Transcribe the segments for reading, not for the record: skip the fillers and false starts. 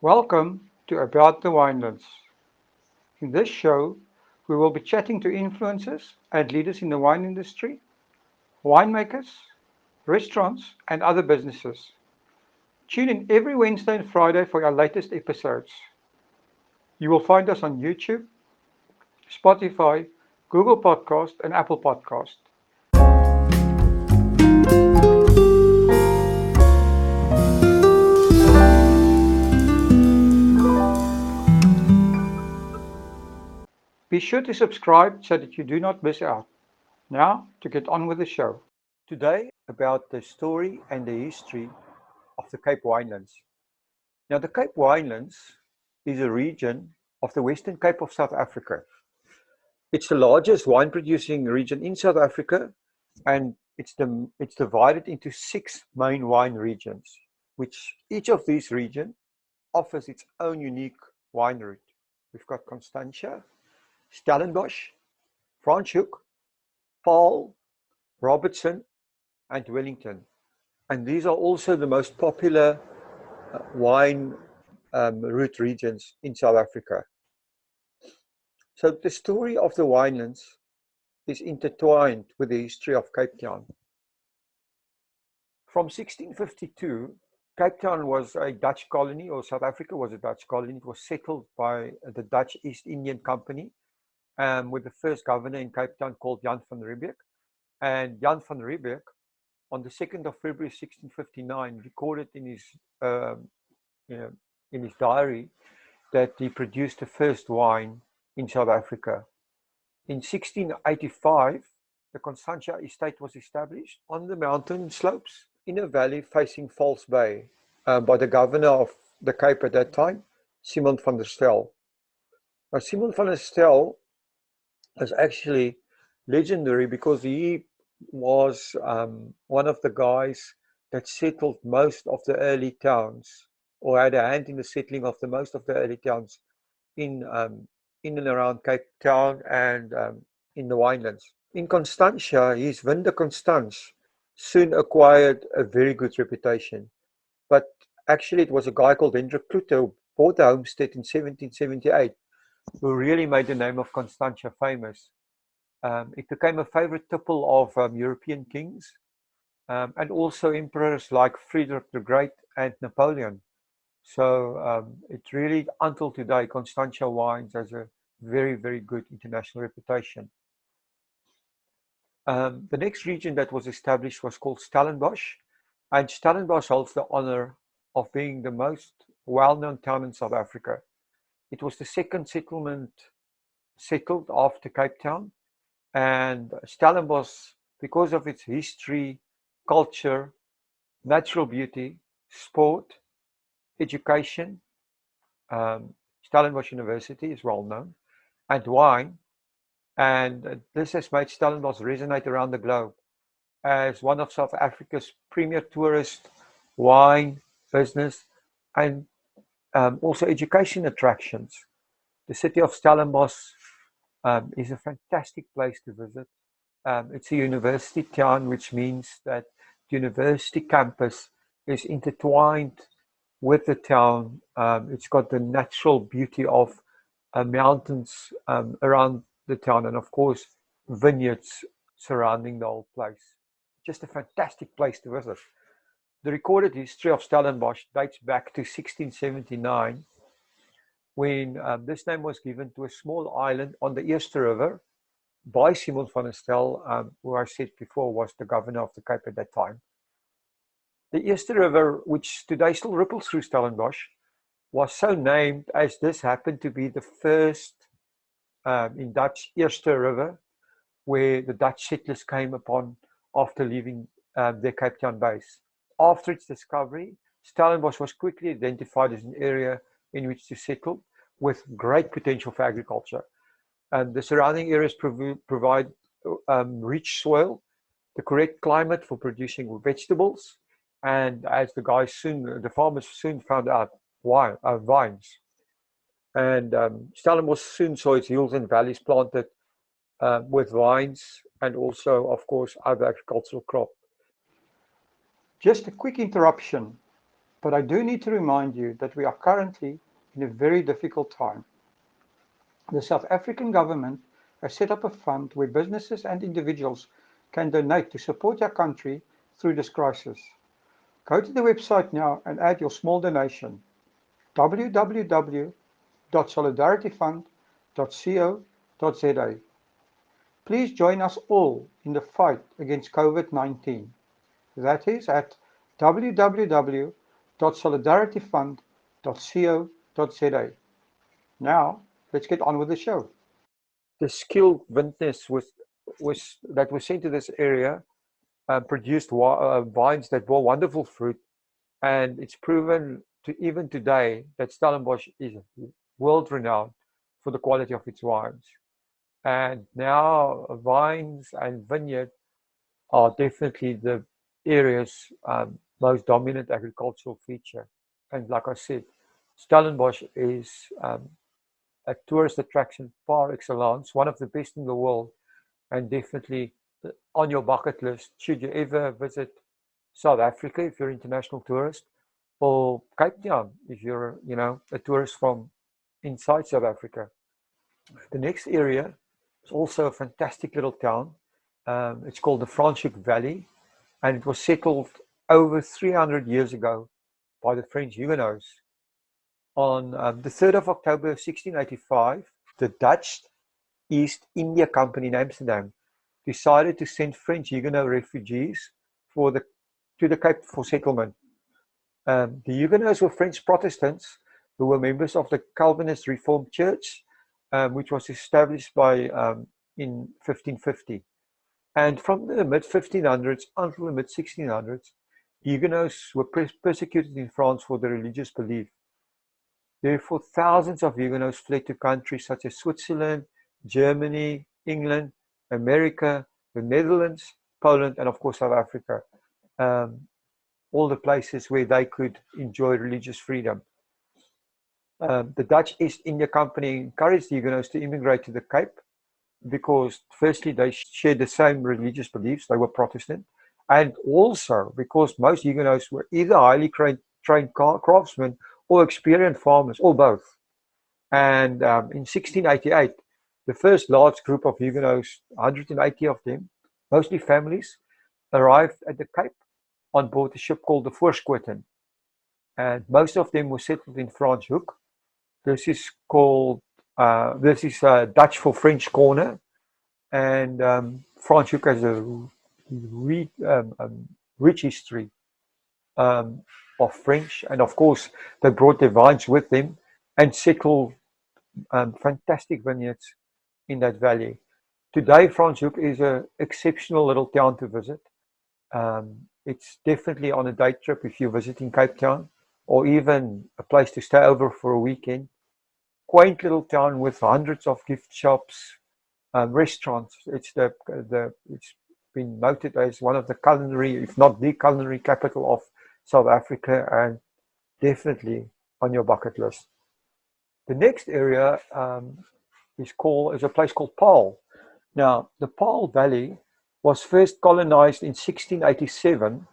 Welcome to About the Winelands. In this show, we will be chatting to influencers and leaders in the wine industry, winemakers, restaurants, and other businesses. Tune in every Wednesday and Friday for our latest episodes. You will find us on YouTube, Spotify, Google Podcast, and Apple Podcast. Be sure to subscribe so that you do not miss out. Now, to get on with the show. Today, about the story and the history of the Cape Winelands. Now, the Cape Winelands is a region of the Western Cape of South Africa. It's the largest wine producing region in South Africa, and it's divided into 6 main wine regions, which each of these regions offers its own unique wine route. We've got Constantia, Stellenbosch, Franschhoek, Paarl, Robertson, and Wellington. And these are also the most popular wine route regions in South Africa. So the story of the winelands is intertwined with the history of Cape Town. From 1652, Cape Town was a Dutch colony, or South Africa was a Dutch colony. It was settled by the Dutch East Indian Company with the first governor in Cape Town called Jan van Riebeeck. And Jan van Riebeeck, on the 2nd of February 1659, recorded in his diary that he produced the first wine in South Africa. In 1685, the Constantia estate was established on the mountain slopes in a valley facing False Bay by the governor of the Cape at that time, Simon van der Stel. Now, Simon van der Stel is actually legendary because he was one of the guys that settled most of the early towns, or had a hand in the settling of most of the early towns in and around Cape Town and in the winelands. In Constantia, his Vin de Constance soon acquired a very good reputation. But actually it was a guy called Hendrik Kloete who bought the homestead in 1778 who really made the name of Constantia famous. It became a favorite tipple of European kings and also emperors like Frederick the Great and Napoleon. So it really, until today, Constantia wines has a very, very good international reputation. The next region that was established was called Stellenbosch, and Stellenbosch holds the honor of being the most well-known town in South Africa. It was the second settlement settled after Cape Town, and Stellenbosch, because of its history, culture, natural beauty, sport, education, Stellenbosch University is well known, and wine, and this has made Stellenbosch resonate around the globe as one of South Africa's premier tourist, wine, business, and also education attractions. The city of Stellenbosch is a fantastic place to visit. It's a university town, which means that the university campus is intertwined with the town. It's got the natural beauty of mountains around the town, and of course vineyards surrounding the whole place. Just a fantastic place to visit. The recorded history of Stellenbosch dates back to 1679, when this name was given to a small island on the Eerste River by Simon van der Stel, who I said before was the governor of the Cape at that time. The Eerste River, which today still ripples through Stellenbosch, was so named as this happened to be the first in Dutch Eerste River where the Dutch settlers came upon after leaving their Cape Town base. After its discovery, Stellenbosch was quickly identified as an area in which to settle with great potential for agriculture. And the surrounding areas provide rich soil, the correct climate for producing vegetables, and as the farmers soon found out, vines. And Stellenbosch soon saw its hills and valleys planted with vines and also, of course, other agricultural crops. Just a quick interruption. But I do need to remind you that we are currently in a very difficult time. The South African government has set up a fund where businesses and individuals can donate to support our country through this crisis. Go to the website now and add your small donation. www.solidarityfund.co.za. Please join us all in the fight against COVID-19. That is at www.solidarityfund.co.za. Now, let's get on with the show. The skilled vintners that was sent to this area produced vines that bore wonderful fruit, and it's proven to even today that Stellenbosch is world renowned for the quality of its wines. And now vines and vineyard are definitely the area's most dominant agricultural feature. And like I said, Stellenbosch is a tourist attraction par excellence, one of the best in the world, and definitely on your bucket list should you ever visit South Africa if you're an international tourist, or Cape Town if you're, a tourist from inside South Africa. The next area is also a fantastic little town. It's called the Franschhoek Valley, and it was settled over 300 years ago by the French Huguenots. On the 3rd of October 1685, the Dutch East India Company in Amsterdam decided to send French Huguenot refugees to the Cape for settlement. The Huguenots were French Protestants who were members of the Calvinist Reformed Church, which was established in 1550. And from the mid-1500s until the mid-1600s, Huguenots were persecuted in France for their religious belief. Therefore, thousands of Huguenots fled to countries such as Switzerland, Germany, England, America, the Netherlands, Poland, and of course South Africa. All the places where they could enjoy religious freedom. The Dutch East India Company encouraged the Huguenots to immigrate to the Cape because firstly they shared the same religious beliefs, they were Protestant, and also because most Huguenots were either highly trained craftsmen or experienced farmers, or both. And in 1688, the first large group of Huguenots, 180 of them, mostly families, arrived at the Cape on board a ship called the Franschhoek, and most of them were settled in Franschhoek. This is Dutch for French corner, and Franschhoek has a rich history of French, and of course they brought their vines with them and settled fantastic vineyards in that valley. Today, Franschhoek is an exceptional little town to visit. It's definitely on a day trip if you're visiting Cape Town, or even a place to stay over for a weekend. Quaint little town with hundreds of gift shops, restaurants. It's been noted as one of the culinary, if not the culinary capital of South Africa, and definitely on your bucket list. The next area is a place called Paarl. Now, the Paarl Valley was first colonized in 1687,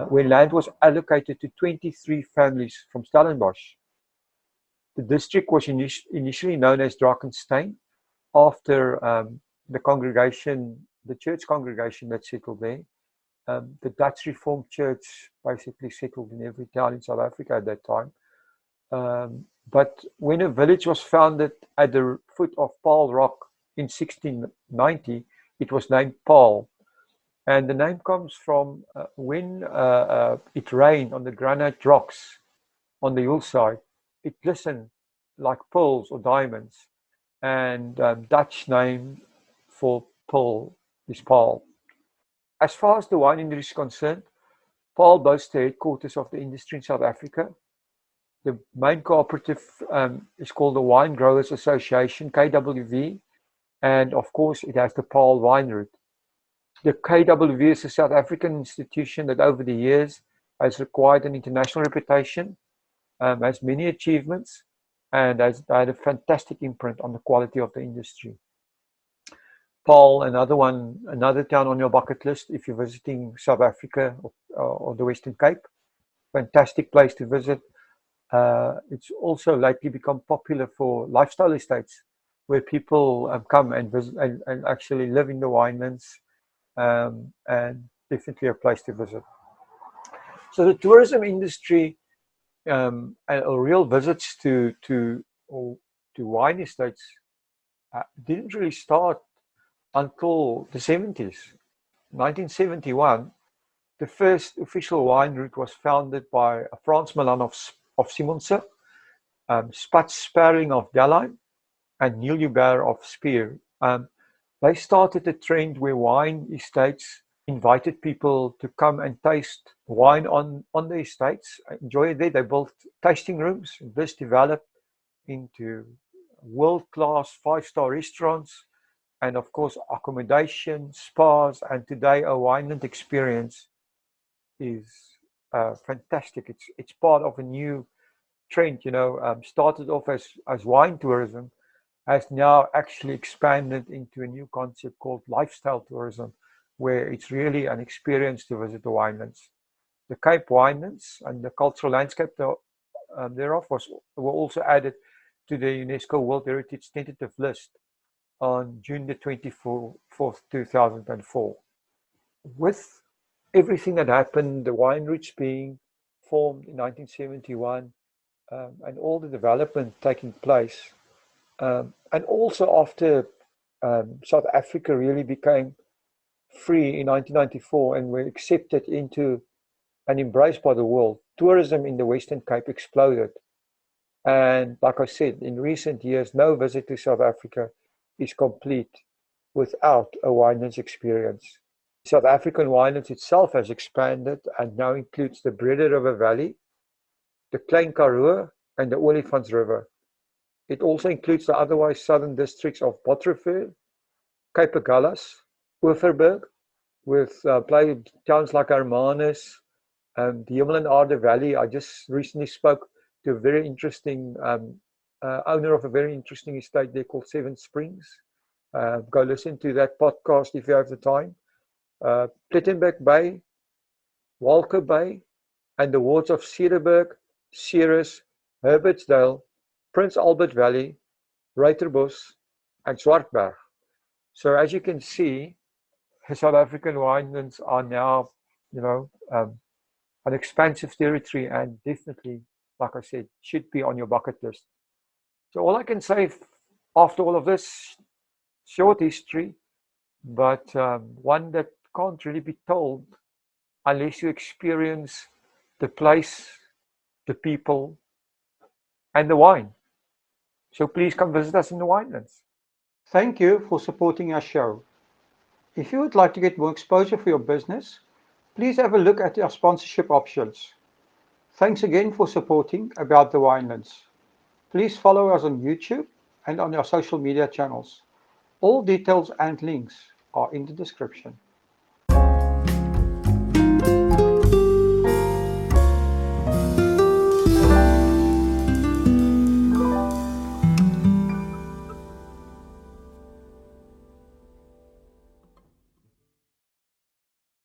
when land was allocated to 23 families from Stellenbosch. The district was initially known as Drakenstein, after the church congregation that settled there. The Dutch Reformed Church basically settled in every town in South Africa at that time. But when a village was founded at the foot of Paarl Rock in 1690, it was named Paarl. And the name comes from when it rained on the granite rocks on the hillside, it glistened like pearls or diamonds. And Dutch name for pearl is Paarl. As far as the wine industry is concerned, Paarl boasts the headquarters of the industry in South Africa. The main cooperative is called the Wine Growers Association, KWV, and of course it has the Paarl wine route. The KWV is a South African institution that over the years has acquired an international reputation, has many achievements, and has had a fantastic imprint on the quality of the industry. Paarl, another town on your bucket list if you're visiting South Africa or the Western Cape. fantastic place to visit. It's also lately become popular for lifestyle estates where people come and visit and actually live in the winelands, and definitely a place to visit. So the tourism industry, or real visits to wine estates didn't really start until the 70s. 1971, the first official wine route was founded by Frans Milan of Simonse, Spats Sparling of Delheim, and Neil Hubert of Speer. They started a trend where wine estates invited people to come and taste wine on the estates, enjoy it there. They built tasting rooms. This developed into world-class five-star restaurants and, of course, accommodation, spas, and today a wineland experience is fantastic. It's part of a new trend, started off as wine tourism, has now actually expanded into a new concept called lifestyle tourism, where it's really an experience to visit the winelands. The Cape Winelands and the cultural landscape thereof were also added to the UNESCO World Heritage Tentative List on June the 24th, 2004. With everything that happened, the wine routes being formed in 1971, and all the development taking place, and also after South Africa really became free in 1994 and were accepted into and embraced by the world, tourism in the Western Cape exploded. And like I said, in recent years, no visit to South Africa is complete without a winelands experience. South African winelands itself has expanded and now includes the Brede River Valley, the Klein Karoo, and the Olifants River. It also includes the otherwise southern districts of Botteriver, Cape Agulhas, Overberg, with towns like Hermanus, the Hemel and Aarde Valley. I just recently spoke to a very interesting owner of a very interesting estate there called Seven Springs. Go listen to that podcast if you have the time. Plettenberg Bay, Walker Bay, and the wards of Cederberg, Ceres, Herbertsdale, Prince Albert Valley, Ruiterbos, and Swartberg. So as you can see, South African winelands are now, an expansive territory and definitely, like I said, should be on your bucket list. So all I can say after all of this short history, but one that can't really be told unless you experience the place, the people, and the wine. So please come visit us in the winelands. Thank you for supporting our show. If you would like to get more exposure for your business, please have a look at our sponsorship options. Thanks again for supporting About the Winelands. Please follow us on YouTube and on our social media channels. All details and links are in the description.